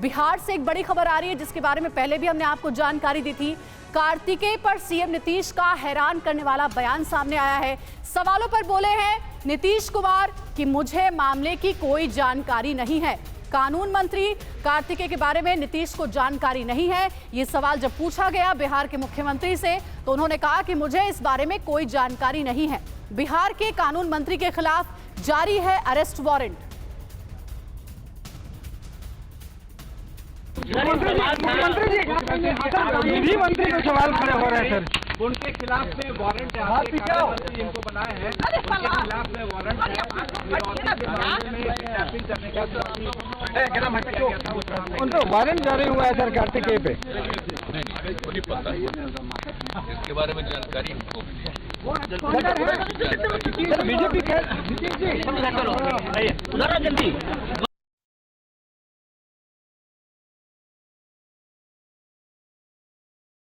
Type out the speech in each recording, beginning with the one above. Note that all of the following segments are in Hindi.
बिहार से एक बड़ी खबर आ रही है जिसके बारे में पहले भी हमने आपको जानकारी दी थी। कार्तिकेय पर सीएम नीतीश का हैरान करने वाला बयान सामने आया है। सवालों पर बोले हैं नीतीश कुमार कि मुझे मामले की कोई जानकारी नहीं है। कानून मंत्री कार्तिकेय के बारे में नीतीश को जानकारी नहीं है। ये सवाल जब पूछा गया बिहार के मुख्यमंत्री से तो उन्होंने कहा कि मुझे इस बारे में कोई जानकारी नहीं है। बिहार के कानून मंत्री के खिलाफ जारी है अरेस्ट वारंट। मंत्री को सवाल खड़े हो रहे हैं सर, उनके खिलाफ में वारंट है, इनको बनाए हैं, उनके खिलाफ में वारंट है। उनको वारंट जारी हुआ है सर कार्तिकेय पे। नहीं पता इसके बारे में जानकारी हमको बीजेपी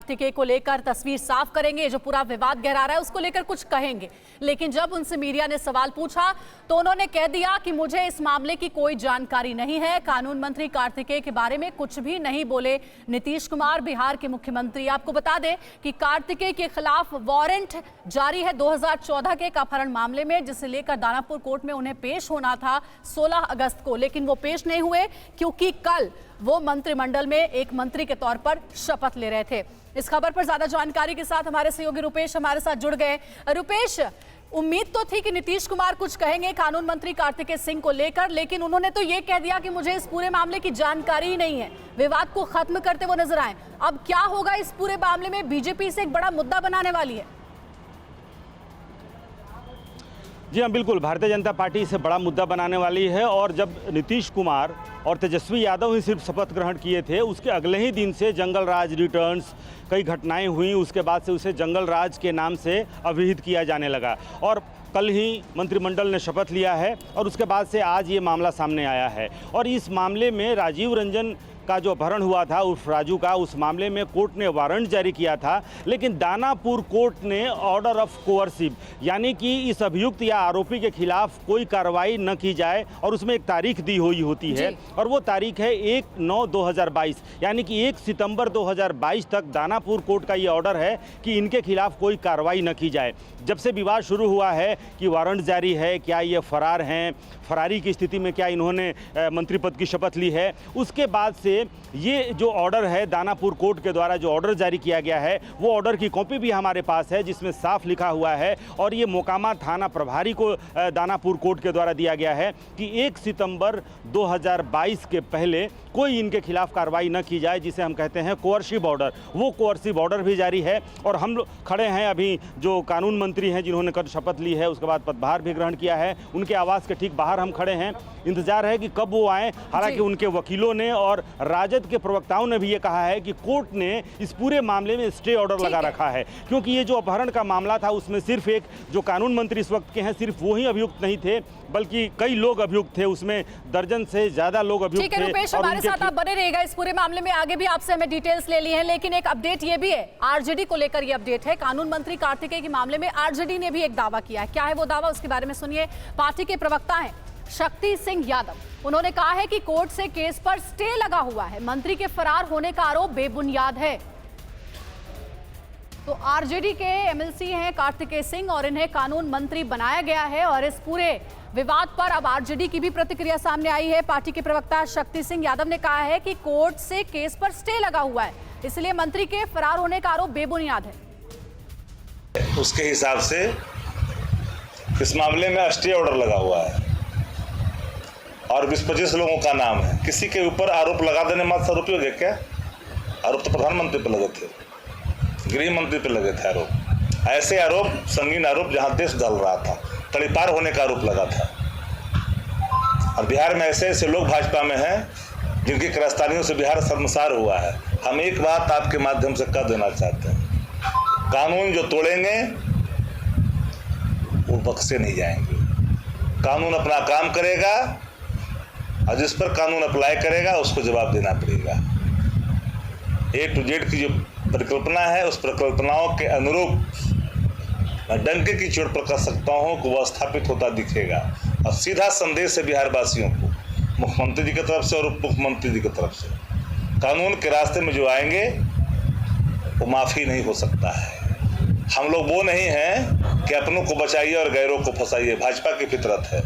कार्तिकेय को लेकर तस्वीर साफ करेंगे, जो पूरा विवाद गहरा रहा है उसको लेकर कुछ कहेंगे। लेकिन जब उनसे मीडिया ने सवाल पूछा तो उन्होंने कह दिया कि मुझे इस मामले की कोई जानकारी नहीं है। कानून मंत्री कार्तिकेय के बारे में कुछ भी नहीं बोले नीतीश कुमार, बिहार के मुख्यमंत्री। आपको बता दें कि कार्तिकेय के खिलाफ वारंट जारी है 2014 के एक अपहरण मामले में, जिसे लेकर दानापुर कोर्ट में उन्हें पेश होना था 16 अगस्त को, लेकिन वो पेश नहीं हुए क्योंकि कल वो मंत्रिमंडल में एक मंत्री के तौर पर शपथ ले रहे थे। इस खबर पर ज्यादा जानकारी के साथ हमारे सहयोगी रुपेश हमारे साथ जुड़ गए। रुपेश, उम्मीद तो थी कि नीतीश कुमार कुछ कहेंगे कानून मंत्री कार्तिकेय सिंह को लेकर, लेकिन उन्होंने तो ये कह दिया कि मुझे इस पूरे मामले की जानकारी ही नहीं है। विवाद को खत्म करते वो नजर आए। अब क्या होगा इस पूरे मामले में? बीजेपी से एक बड़ा मुद्दा बनाने वाली है। जी हाँ, बिल्कुल, भारतीय जनता पार्टी इसे बड़ा मुद्दा बनाने वाली है। और जब नीतीश कुमार और तेजस्वी यादव ही सिर्फ शपथ ग्रहण किए थे, उसके अगले ही दिन से जंगल राज रिटर्न्स कई घटनाएं हुई। उसके बाद से उसे जंगल राज के नाम से अभिहित किया जाने लगा और कल ही मंत्रिमंडल ने शपथ लिया है और उसके बाद से आज ये मामला सामने आया है। और इस मामले में राजीव रंजन का जो अपहरण हुआ था उस राजू का, उस मामले में कोर्ट ने वारंट जारी किया था, लेकिन दानापुर कोर्ट ने ऑर्डर ऑफ कोअर्सिव, यानी कि इस अभियुक्त या आरोपी के खिलाफ कोई कार्रवाई न की जाए, और उसमें एक तारीख दी हुई होती है और वो तारीख है 1/9/2022, यानी कि 1 सितंबर 2022 तक दानापुर कोर्ट का ये ऑर्डर है कि इनके खिलाफ कोई कार्रवाई न की जाए। जब से विवाद शुरू हुआ है कि वारंट जारी है, क्या ये फरार हैं, फरारी की स्थिति में क्या इन्होंने मंत्री पद की शपथ ली है, उसके बाद से ये जो ऑर्डर है दानापुर कोर्ट के द्वारा जो ऑर्डर जारी किया गया है, वो ऑर्डर की कॉपी भी हमारे पास है जिसमें साफ लिखा हुआ है और ये मोकामा थाना प्रभारी को दानापुर कोर्ट के द्वारा दिया गया है कि 1 सितंबर 2022 के पहले कोई इनके खिलाफ कार्रवाई न की जाए, जिसे हम कहते हैं कोअर्सिव ऑर्डर। वो कोअर्सिव ऑर्डर भी जारी है और हम लोग खड़े हैं अभी जो कानून मंत्री हैं जिन्होंने कल शपथ ली है, उसके बाद पदभार भी ग्रहण किया है, उनके आवास के ठीक बाहर हम खड़े हैं। इंतजार है कि कब वो आए। हालांकि उनके वकीलों ने और राजद के प्रवक्ताओं ने भी ये कहा है कि कोर्ट ने इस पूरे मामले में स्टे ऑर्डर लगा रखा है, क्योंकि ये जो अपहरण का मामला था उसमें सिर्फ एक जो कानून मंत्री इस वक्त के हैं सिर्फ वो ही अभियुक्त नहीं थे, बल्कि कई लोग अभियुक्त थे, उसमें दर्जन से ज्यादा लोग अभियुक्त थे। रुपेश, हमारे साथ आप बने रहेगा इस पूरे मामले में। आगे भी आपसे हमें डिटेल्स ले ली है, लेकिन एक अपडेट ये भी है, आरजेडी को लेकर ये अपडेट है। कानून मंत्री कार्तिकेय के मामले में आरजेडी ने भी एक दावा किया है। क्या है वो दावा, उसके बारे में सुनिए। पार्टी के प्रवक्ता हैं शक्ति सिंह यादव, उन्होंने कहा है कि कोर्ट से केस पर स्टे लगा हुआ है, मंत्री के फरार होने का आरोप बेबुनियाद है। तो आरजेडी के एमएलसी हैं कार्तिकेय सिंह और इन्हें कानून मंत्री बनाया गया है और इस पूरे विवाद पर अब आरजेडी की भी प्रतिक्रिया सामने आई है। पार्टी के प्रवक्ता शक्ति सिंह यादव ने कहा है कि कोर्ट से केस पर स्टे लगा हुआ है, इसलिए मंत्री के फरार होने का आरोप बेबुनियाद है। उसके हिसाब से इस मामले में स्टे ऑर्डर लगा हुआ है और 20-25 लोगों का नाम है। किसी के ऊपर आरोप लगा देने मात्र आरोपी हो गए क्या? आरोप तो प्रधानमंत्री पर लगे थे, गृह मंत्री पर लगे थे आरोप। ऐसे आरोप, संगीन आरोप जहां देश जल रहा था, तड़ीपार होने का आरोप लगा था। और बिहार में ऐसे ऐसे लोग भाजपा में हैं जिनकी गिरफ्तारियों से बिहार शर्मसार हुआ है। हम एक बात आपके माध्यम से कह देना चाहते हैं, कानून जो तोड़ेंगे वो बख्शे नहीं जाएंगे। कानून अपना काम करेगा और जिस पर कानून अप्लाई करेगा उसको जवाब देना पड़ेगा। A to Z की जो परिकल्पना है उस परिकल्पनाओं के अनुरूप मैं डंके की चोट पर कह सकता हूं कि वह स्थापित होता दिखेगा। और सीधा संदेश है बिहार वासियों को मुख्यमंत्री जी की तरफ से और उप मुख्यमंत्री जी की तरफ से। कानून के रास्ते में जो आएंगे वो माफ़ी नहीं हो सकता है। हम लोग वो नहीं हैं कि अपनों को बचाइए और गैरों को फंसाइए, भाजपा की फितरत है।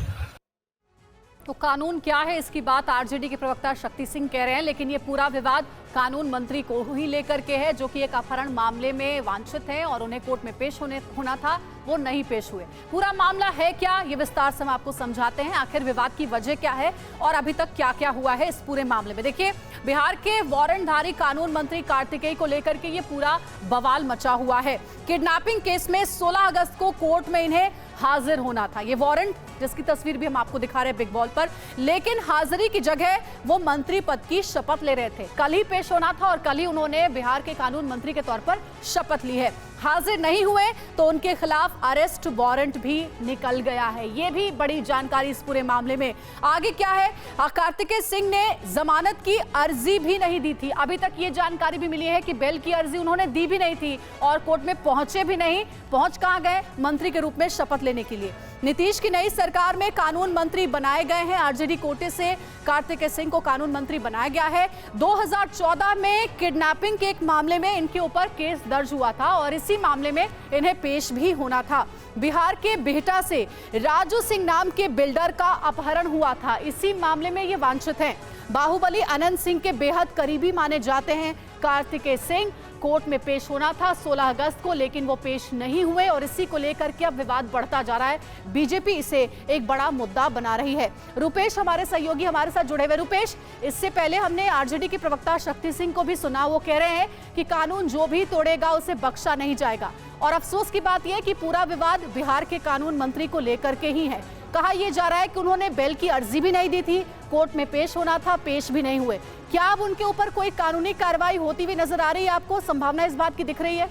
तो कानून क्या है, इसकी बात आरजेडी के प्रवक्ता शक्ति सिंह कह रहे हैं, लेकिन ये पूरा विवाद कानून मंत्री को ही लेकर के है, जो कि एक अपहरण मामले में वांछित हैं और उन्हें कोर्ट में पेश होना था, वो नहीं पेश हुए। पूरा मामला है क्या, ये विस्तार से हम आपको समझाते हैं। आखिर विवाद की वजह क्या है और अभी तक क्या क्या हुआ है इस पूरे मामले में। देखिए, बिहार के वारंटधारी कानून मंत्री कार्तिकेय को लेकर के ये पूरा बवाल मचा हुआ है। किडनैपिंग केस में 16 अगस्त को कोर्ट में इन्हें हाजिर होना था। ये वारंट, जिसकी तस्वीर भी हम आपको दिखा रहे हैं बिग बॉल पर, लेकिन हाजिरी की जगह वो मंत्री पद की शपथ ले रहे थे। कल ही पेश होना था और कल ही उन्होंने बिहार के कानून मंत्री के तौर पर शपथ ली है। हाजिर नहीं हुए तो उनके खिलाफ अरेस्ट वारंट भी निकल गया है। ये भी बड़ी जानकारी इस पूरे मामले में। आगे क्या है, कार्तिकेय सिंह ने जमानत की अर्जी भी नहीं दी थी। अभी तक ये जानकारी भी मिली है कि बेल की अर्जी उन्होंने दी भी नहीं थी और कोर्ट में पहुंचे भी नहीं। पहुंच कहां गए? मंत्री के रूप में शपथ लेने के लिए। नीतीश की नई सरकार में कानून मंत्री बनाए गए हैं। आरजेडी कोटे से कार्तिकेय सिंह को कानून मंत्री बनाया गया है। 2014 में किडनैपिंग के एक मामले में इनके ऊपर केस दर्ज हुआ था और इसी मामले में इन्हें पेश भी होना था। बिहार के बिहटा से राजू सिंह नाम के बिल्डर का अपहरण हुआ था। इसी मामले में ये वांछित हैं। बाहुबली अनंत सिंह के बेहद करीबी माने जाते हैं कार्तिकेय सिंह। कोर्ट में पेश होना था 16 अगस्त को, लेकिन वो पेश नहीं हुए और इसी को लेकर के अब विवाद बढ़ता जा रहा है। बीजेपी इसे एक बड़ा मुद्दा बना रही है। रुपेश हमारे सहयोगी हमारे साथ जुड़े हुए। रुपेश, इससे पहले हमने आरजेडी के प्रवक्ता शक्ति सिंह को भी सुना। वो कह रहे हैं कि कानून जो भी तोड़ेगा उसे बख्शा नहीं जाएगा और अफसोस की बात यह कि पूरा विवाद बिहार के कानून मंत्री को लेकर के ही है। कहा यह जा रहा है कि उन्होंने बेल की अर्जी भी नहीं दी थी, कोर्ट में पेश होना था, पेश भी नहीं हुए। क्या अब उनके ऊपर कोई कानूनी कार्रवाई होती हुई नजर आ रही है? आपको संभावना इस बात की दिख रही है?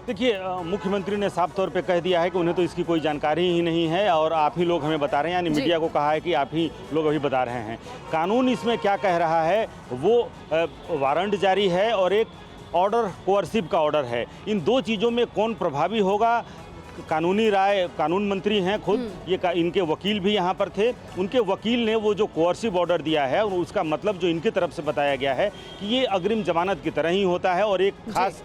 देखिए, मुख्यमंत्री ने साफ तौर पे कह दिया है कि उन्हें तो इसकी कोई जानकारी ही नहीं है और आप ही लोग हमें बता रहे हैं, यानी मीडिया को कहा है कि आप ही लोग अभी बता रहे हैं। कानून इसमें क्या कह रहा है, वो वारंट जारी है और एक ऑर्डर, कोअर्सिव का ऑर्डर है। इन दो चीज़ों में कौन प्रभावी होगा, कानूनी राय कानून मंत्री हैं खुद, ये इनके वकील भी यहाँ पर थे। उनके वकील ने वो जो कोअर्सिव ऑर्डर दिया है और उसका मतलब जो इनकी तरफ से बताया गया है कि ये अग्रिम जमानत की तरह ही होता है और एक खास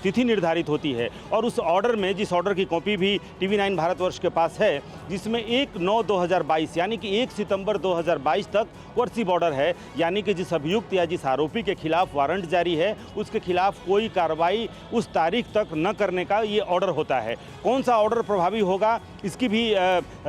तिथि निर्धारित होती है। और उस ऑर्डर में, जिस ऑर्डर की कॉपी भी TV9 भारतवर्ष के पास है, जिसमें 1/9/2022 यानी कि 1 सितंबर 2022 तक कोअर्सिव ऑर्डर है, यानी कि जिस अभियुक्त या जिस आरोपी के खिलाफ वारंट जारी है उसके खिलाफ कोई कार्रवाई उस तारीख तक न करने का ये ऑर्डर होता है। कौन सा ऑर्डर प्रभावी होगा इसकी भी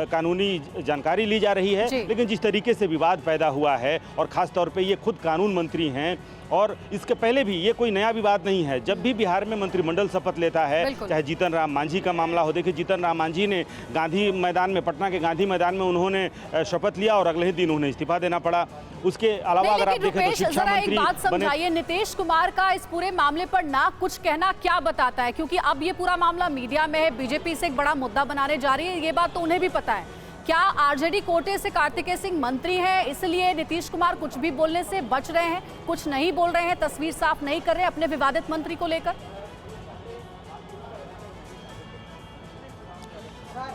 कानूनी जानकारी ली जा रही है। लेकिन जिस तरीके से विवाद पैदा हुआ है और ख़ास तौर पे ये खुद कानून मंत्री हैं और इसके पहले भी ये कोई नया विवाद नहीं है। जब भी बिहार में मंत्रिमंडल शपथ लेता है, चाहे जीतन राम मांझी का मामला हो, देखिए जीतन राम मांझी ने गांधी मैदान में, पटना के गांधी मैदान में उन्होंने शपथ लिया और अगले ही दिन उन्हें इस्तीफा देना पड़ा। उसके अलावा अगर आप देखें तो शिक्षा मंत्री एक बात समझाइए, नीतीश कुमार का इस पूरे मामले पर ना कुछ कहना क्या बताता है? क्योंकि अब ये पूरा मामला मीडिया में है, बीजेपी से एक बड़ा मुद्दा बनाने जा रही है, ये बात तो उन्हें भी पता है। क्या आरजेडी कोटे से कार्तिकेय सिंह मंत्री हैं, इसलिए नीतीश कुमार कुछ भी बोलने से बच रहे हैं, कुछ नहीं बोल रहे हैं, तस्वीर साफ नहीं कर रहे अपने विवादित मंत्री को लेकर?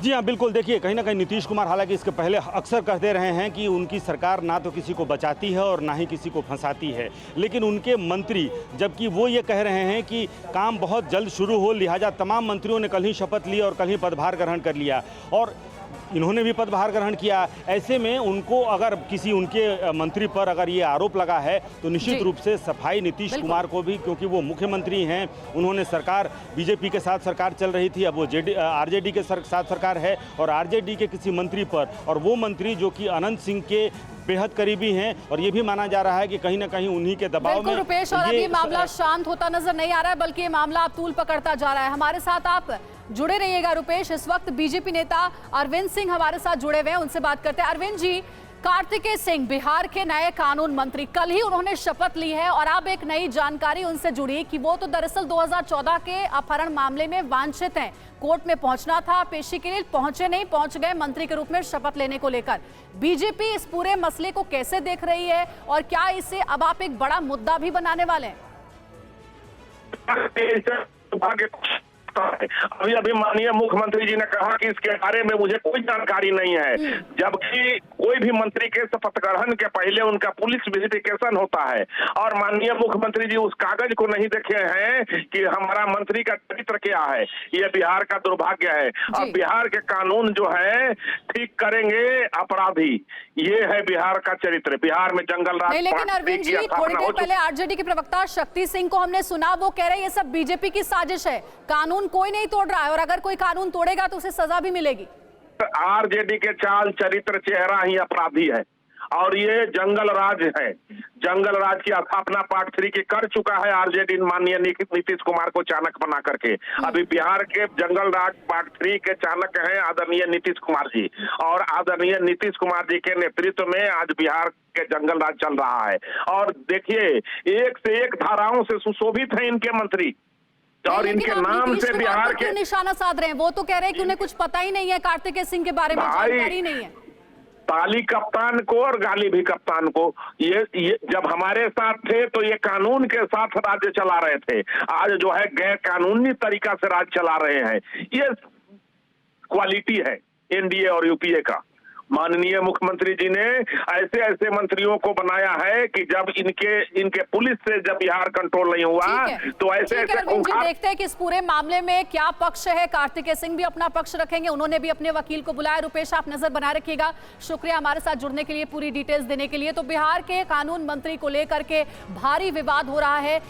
जी हाँ, बिल्कुल। देखिए, कहीं ना कहीं नीतीश कुमार हालांकि इसके पहले अक्सर कहते रहे हैं कि उनकी सरकार ना तो किसी को बचाती है और ना ही किसी को फंसाती है, लेकिन उनके मंत्री, जबकि वो ये कह रहे हैं कि काम बहुत जल्द शुरू हो, लिहाजा तमाम मंत्रियों ने कल ही शपथ ली और कल ही पदभार ग्रहण कर लिया और इन्होंने भी पदभार ग्रहण किया। ऐसे में उनको अगर किसी उनके मंत्री पर अगर ये आरोप लगा है तो निश्चित रूप से सफाई नीतीश कुमार को भी, क्योंकि वो मुख्यमंत्री हैं, उन्होंने सरकार, बीजेपी के साथ सरकार चल रही थी, अब वो आरजेडी के साथ सरकार है और आरजेडी के किसी मंत्री पर, और वो मंत्री जो कि अनंत सिंह के बेहद करीबी हैं और ये भी माना जा रहा है कि कहीं ना कहीं उन्हीं के दबाव में रुपेश, और अभी मामला शांत होता नजर नहीं आ रहा है, बल्कि ये मामला अब तूल पकड़ता जा रहा है। हमारे साथ आप जुड़े रहिएगा रुपेश। इस वक्त बीजेपी नेता अरविंद सिंह हमारे साथ जुड़े हुए हैं, उनसे बात करते हैं। अरविंद जी, कार्तिकेय सिंह बिहार के नए कानून मंत्री, कल ही उन्होंने शपथ ली है और अब एक नई जानकारी उनसे जुड़ी कि वो तो दरअसल 2014 के अपहरण मामले में वांछित हैं। कोर्ट में पहुंचना था पेशी के लिए, पहुंचे नहीं, पहुंच गए मंत्री के रूप में शपथ लेने को लेकर। बीजेपी इस पूरे मसले को कैसे देख रही है और क्या इसे अब आप एक बड़ा मुद्दा भी बनाने वाले हैं? सकता है। अभी अभी माननीय मुख्यमंत्री जी ने कहा कि इसके बारे में मुझे कोई जानकारी नहीं है, जबकि कोई भी मंत्री के शपथ ग्रहण के पहले उनका पुलिस वेरिफिकेशन होता है और माननीय मुख्यमंत्री जी उस कागज को नहीं देखे हैं कि हमारा मंत्री का चरित्र क्या है। ये बिहार का दुर्भाग्य है। अब बिहार के कानून जो है ठीक करेंगे अपराधी, ये है बिहार का चरित्र। बिहार में जंगल राज। नहीं, लेकिन अरविंद जी, थोड़ी देर पहले आरजेडी के प्रवक्ता शक्ति सिंह को हमने सुना, वो कह रहे हैं ये सब बीजेपी की साजिश है, कानून कोई नहीं तोड़ रहा है और अगर कोई कानून तोड़ेगा तो उसे सजा भी मिलेगी। आरजेडी के चाल चरित्र चेहरा ही अपराधी है और ये जंगल राज है। जंगल राज की स्थापना पार्ट 3 की कर चुका है आरजेडी माननीय नीतीश कुमार को चाणक्य बना करके। अभी बिहार के जंगल राज पार्ट 3 के चाणक्य हैं आदरणीय नीतीश कुमार जी और आदरणीय नीतीश कुमार जी के नेतृत्व में आज बिहार के जंगल राज चल रहा है। और देखिए, एक से एक धाराओं से सुशोभित है इनके मंत्री और इनके नाम से बिहार के निशाना साध रहे हैं। वो तो कह रहे हैं कि उन्हें कुछ पता ही नहीं है, कार्तिकेय सिंह के बारे में जानकारी नहीं है। ताली कप्तान को और गाली भी कप्तान को। ये जब हमारे साथ थे तो ये कानून के साथ राज्य चला रहे थे, आज जो है गैर कानूनी तरीका से राज्य चला रहे हैं। ये क्वालिटी है एनडीए और यूपीए का। माननीय मुख्यमंत्री जी ने ऐसे ऐसे मंत्रियों को बनाया है कि जब इनके पुलिस से जब बिहार कंट्रोल नहीं हुआ तो ऐसे ऐसे देखते हैं कि इस पूरे मामले में क्या पक्ष है। कार्तिकेय सिंह भी अपना पक्ष रखेंगे, उन्होंने भी अपने वकील को बुलाया। रुपेश, आप नजर बनाए रखिएगा। शुक्रिया हमारे साथ जुड़ने के लिए, पूरी डिटेल्स देने के लिए। तो बिहार के कानून मंत्री को लेकर के भारी विवाद हो रहा है।